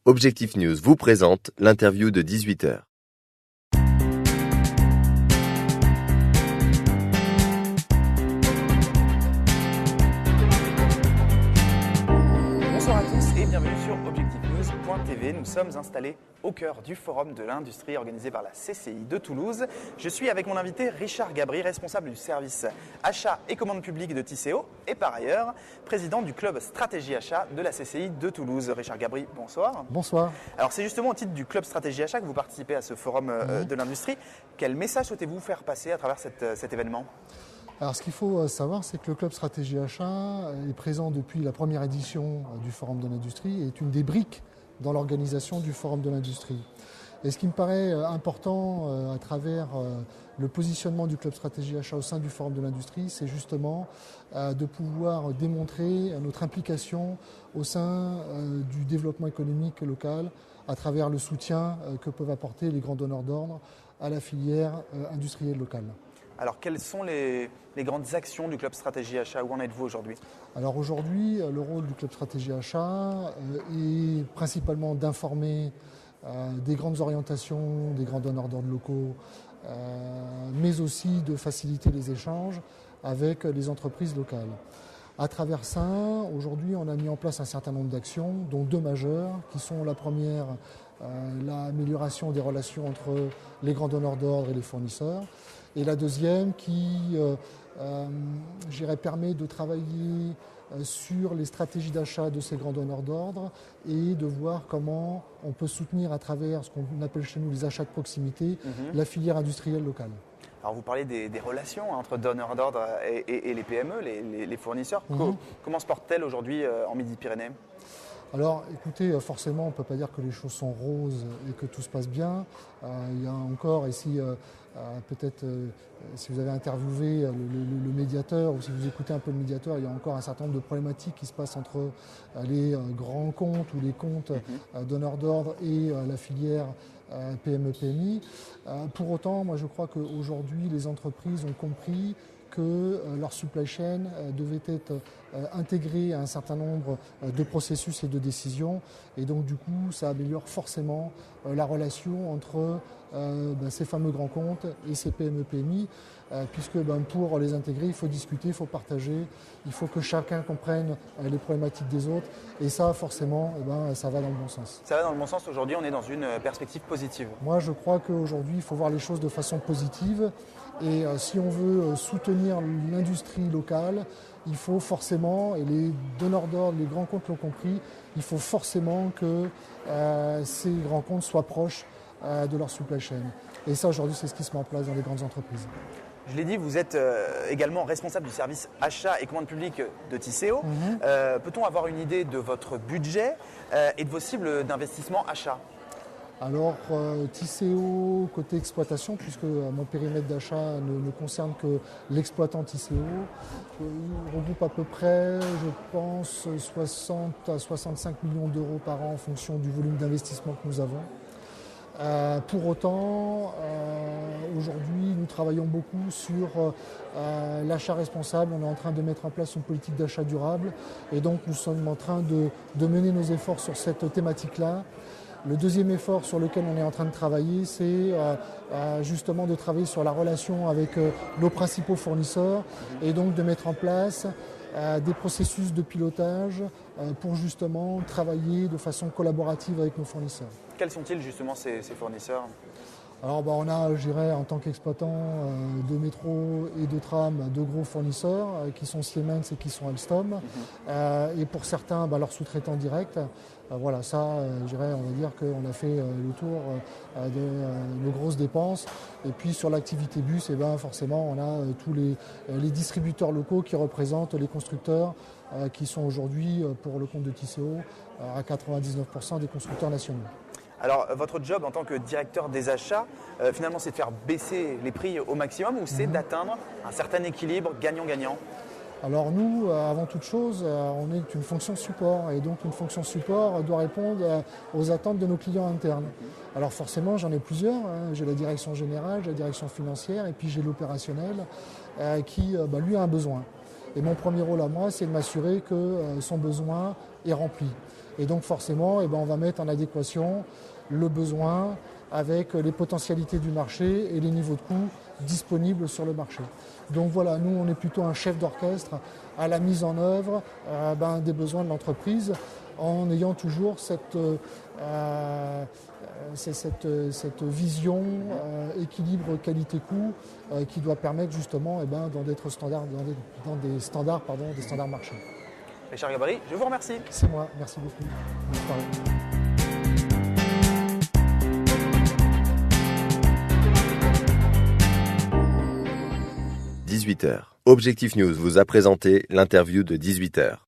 Objectif News vous présente l'interview de 18h. Bonsoir à tous et bienvenue sur objectifnews.tv. Nous sommes installés au cœur du Forum de l'Industrie organisé par la CCI de Toulouse. Je suis avec mon invité Richard Gabry, responsable du service achat et commande publique de Tisséo et par ailleurs président du club stratégie achat de la CCI de Toulouse. Richard Gabry, bonsoir. Bonsoir. Alors c'est justement au titre du club stratégie achat que vous participez à ce Forum de l'Industrie. Quel message souhaitez-vous faire passer à travers cet événement ? Alors ce qu'il faut savoir, c'est que le Club Stratégie Achat est présent depuis la première édition du Forum de l'Industrie et est une des briques dans l'organisation du Forum de l'Industrie. Et ce qui me paraît important à travers le positionnement du Club Stratégie Achat au sein du Forum de l'Industrie, c'est justement de pouvoir démontrer notre implication au sein du développement économique local à travers le soutien que peuvent apporter les grands donneurs d'ordre à la filière industrielle locale. Alors, quelles sont les grandes actions du Club Stratégie Achat ? Où en êtes-vous aujourd'hui ? Alors aujourd'hui, le rôle du Club Stratégie Achat est principalement d'informer des grandes orientations, des grands donneurs d'ordre locaux, mais aussi de faciliter les échanges avec les entreprises locales. À travers ça, aujourd'hui, on a mis en place un certain nombre d'actions, dont deux majeures, qui sont la première, l'amélioration des relations entre les grands donneurs d'ordre et les fournisseurs, et la deuxième qui, permet de travailler sur les stratégies d'achat de ces grands donneurs d'ordre et de voir comment on peut soutenir à travers ce qu'on appelle chez nous les achats de proximité, la filière industrielle locale. Alors vous parlez des relations entre donneurs d'ordre et les PME, les fournisseurs. Comment se portent-elles aujourd'hui en Midi-Pyrénées ? Alors écoutez, forcément on ne peut pas dire que les choses sont roses et que tout se passe bien. Il y a encore ici, peut-être si vous avez interviewé le médiateur ou si vous écoutez un peu le médiateur, il y a encore un certain nombre de problématiques qui se passent entre les grands comptes ou les comptes donneurs d'ordre et la filière PME-PMI. Pour autant, moi je crois qu'aujourd'hui les entreprises ont compris que leur supply chain devait être intégrée à un certain nombre de processus et de décisions. Et donc du coup, ça améliore forcément la relation entre ces fameux grands comptes et ces PME-PMI, puisque pour les intégrer, il faut discuter, il faut partager, il faut que chacun comprenne les problématiques des autres. Et ça, forcément, ça va dans le bon sens. Ça va dans le bon sens. Aujourd'hui, on est dans une perspective positive. Moi, je crois qu'aujourd'hui, il faut voir les choses de façon positive. Et si on veut soutenir l'industrie locale, il faut forcément, et les donneurs d'ordre, les grands comptes l'ont compris, il faut forcément que ces grands comptes soient proches de leur supply chain. Et ça, aujourd'hui, c'est ce qui se met en place dans les grandes entreprises. Je l'ai dit, vous êtes également responsable du service achat et commande publique de Tisséo. Peut-on avoir une idée de votre budget et de vos cibles d'investissement achat ? Alors, Tisséo, côté exploitation, puisque mon périmètre d'achat ne concerne que l'exploitant Tisséo, regroupe à peu près, je pense, 60 à 65 millions d'euros par an en fonction du volume d'investissement que nous avons. Pour autant, aujourd'hui, nous travaillons beaucoup sur l'achat responsable. On est en train de mettre en place une politique d'achat durable et donc nous sommes en train de mener nos efforts sur cette thématique-là. Le deuxième effort sur lequel on est en train de travailler, c'est justement de travailler sur la relation avec nos principaux fournisseurs et donc de mettre en place des processus de pilotage pour justement travailler de façon collaborative avec nos fournisseurs. Quels sont-ils justement ces fournisseurs ? Alors on a, je dirais, en tant qu'exploitant de métro et de tram, deux gros fournisseurs qui sont Siemens et qui sont Alstom. Et pour certains, leurs sous-traitants directs. Voilà, ça, je dirais, on va dire qu'on a fait le tour de nos grosses dépenses. Et puis sur l'activité bus, forcément, on a tous les distributeurs locaux qui représentent les constructeurs qui sont aujourd'hui, pour le compte de Tisséo, à 99% des constructeurs nationaux. Alors, votre job en tant que directeur des achats, finalement, c'est de faire baisser les prix au maximum ou c'est d'atteindre un certain équilibre gagnant-gagnant ? Alors nous, avant toute chose, on est une fonction support et donc une fonction support doit répondre aux attentes de nos clients internes. Alors forcément, j'en ai plusieurs. J'ai la direction générale, j'ai la direction financière et puis j'ai l'opérationnel qui, lui, a un besoin. Et mon premier rôle à moi, c'est de m'assurer que son besoin est rempli. Et donc forcément, on va mettre en adéquation le besoin avec les potentialités du marché et les niveaux de coûts disponibles sur le marché. Donc voilà, nous on est plutôt un chef d'orchestre à la mise en œuvre des besoins de l'entreprise en ayant toujours cette vision équilibre qualité-coût qui doit permettre justement d'être dans des standards marché. Richard Gabry, je vous remercie. C'est moi, merci beaucoup. Bonne soirée. 18h. Objectif News vous a présenté l'interview de 18h.